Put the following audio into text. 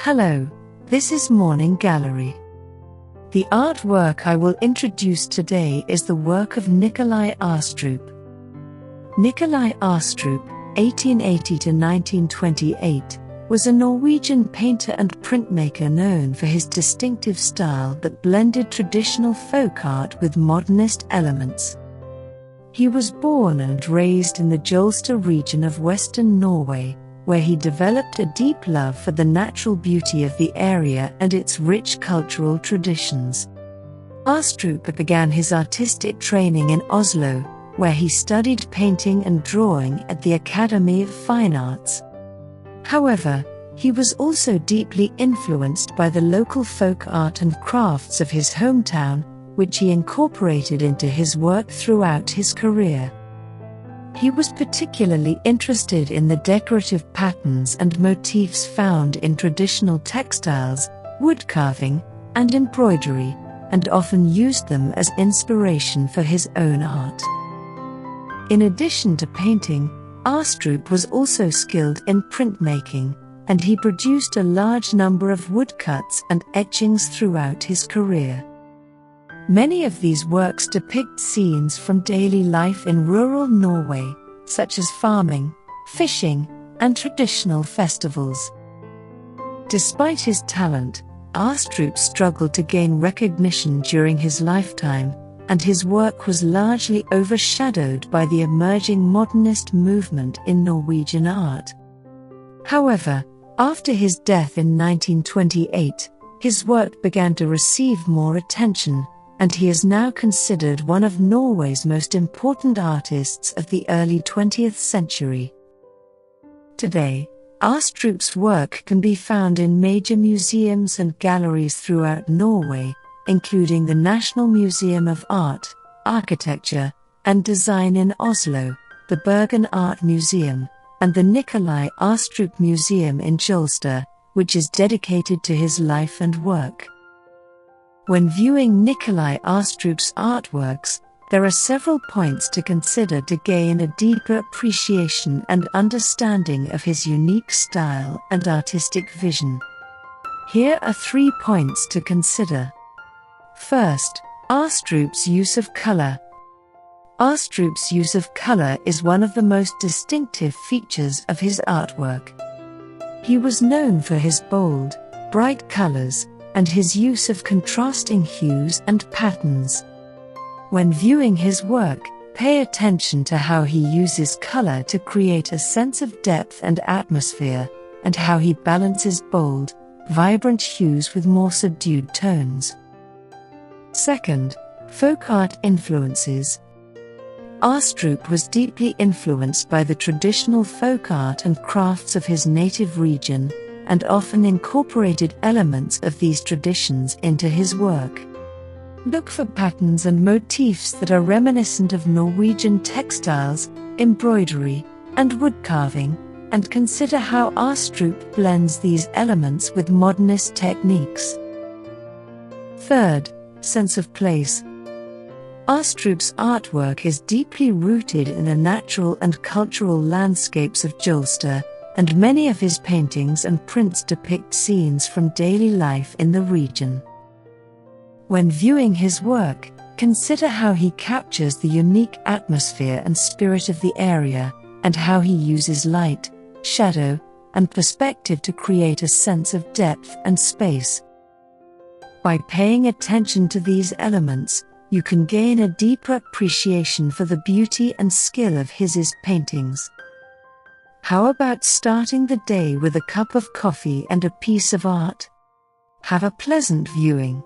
Hello, this is Morning Gallery. The artwork I will introduce today is the work of Nikolai Astrup. Nikolai Astrup, 1880 to 1928, was a Norwegian painter and printmaker known for his distinctive style that blended traditional folk art with modernist elements. He was born and raised in the Jølster region of western Norway, where he developed a deep love for the natural beauty of the area and its rich cultural traditions. Astrup began his artistic training in Oslo, where he studied painting and drawing at the Academy of Fine Arts. However, he was also deeply influenced by the local folk art and crafts of his hometown, which he incorporated into his work throughout his career. He was particularly interested in the decorative patterns and motifs found in traditional textiles, woodcarving, and embroidery, and often used them as inspiration for his own art. In addition to painting, Astrup was also skilled in printmaking, and he produced a large number of woodcuts and etchings throughout his career. Many of these works depict scenes from daily life in rural Norway, such as farming, fishing, and traditional festivals. Despite his talent, Astrup struggled to gain recognition during his lifetime, and his work was largely overshadowed by the emerging modernist movement in Norwegian art. However, after his death in 1928, his work began to receive more attention, and he is now considered one of Norway's most important artists of the early 20th century. Today, Astrup's work can be found in major museums and galleries throughout Norway, including the National Museum of Art, Architecture, and Design in Oslo, the Bergen Art Museum, and the Nikolai Astrup Museum in Jolster, which is dedicated to his life and work. When viewing Nikolai Astrup's artworks, there are several points to consider to gain a deeper appreciation and understanding of his unique style and artistic vision. Here are 3 points to consider. First, Astrup's use of color. Astrup's use of color is one of the most distinctive features of his artwork. He was known for his bold, bright colors, and his use of contrasting hues and patterns. When viewing his work, pay attention to how he uses color to create a sense of depth and atmosphere, and how he balances bold, vibrant hues with more subdued tones. Second, folk art influences. Astrup was deeply influenced by the traditional folk art and crafts of his native region, and often incorporated elements of these traditions into his work. Look for patterns and motifs that are reminiscent of Norwegian textiles, embroidery, and woodcarving, and consider how Astrup blends these elements with modernist techniques. Third, sense of place. Astrup's artwork is deeply rooted in the natural and cultural landscapes of Jølster, and many of his paintings and prints depict scenes from daily life in the region. When viewing his work, consider how he captures the unique atmosphere and spirit of the area, and how he uses light, shadow, and perspective to create a sense of depth and space. By paying attention to these elements, you can gain a deeper appreciation for the beauty and skill of his paintings. How about starting the day with a cup of coffee and a piece of art? Have a pleasant viewing.